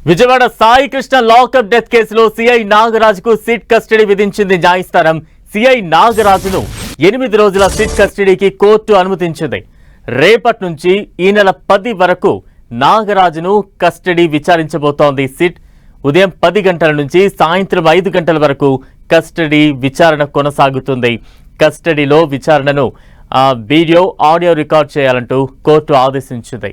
Vijayawada Sai Krishna lockup death కేసులో CI నాగరాజుకు SIT custody విధించింది న్యాయస్థానం. సిఐ నాగరాజును 8 రోజుల సిట్ కస్టడీకి కోర్టు అనుమతించింది. రేపటి నుంచి ఈ నెల 10 వరకు నాగరాజును కస్టడీ విచారించబోతోంది సిట్. ఉదయం 10 గంటల నుంచి సాయంత్రం 5 గంటల వరకు కస్టడీ విచారణ కొనసాగుతుంది. కస్టడీలో విచారణను వీడియో, ఆడియో రికార్డ్ చేయాలంటూ కోర్టు ఆదేశించింది.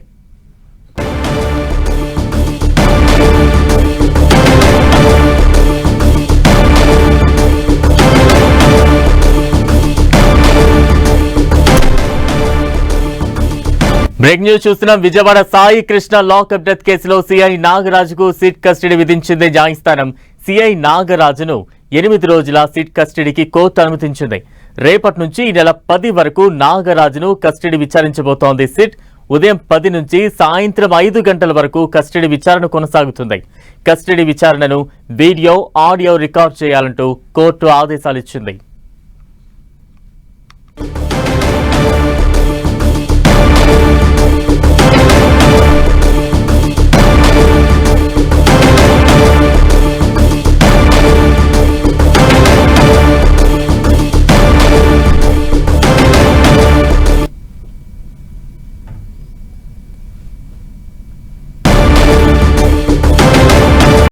బ్రేక్ న్యూస్ చూస్తున్నాం. విజయవాడ సాయి కృష్ణ లాకప్ డెత్ కేసులో సిఐ నాగరాజుకు సిట్ కస్టడీ విధించింది న్యాయస్థానం. సిఐ నాగరాజును 8 రోజుల సిట్ కస్టడీకి కోర్టు అనుమతించింది. రేపటి నుంచి ఈ నెల 10 వరకు నాగరాజును కస్టడీ విచారించబోతోంది సిట్. ఉదయం 10 నుంచి సాయంత్రం 5 గంటల వరకు కస్టడీ విచారణ కొనసాగుతుంది. కస్టడీ విచారణను వీడియో, ఆడియో రికార్డ్ చేయాలంటూ కోర్టు ఆదేశాలిచ్చింది.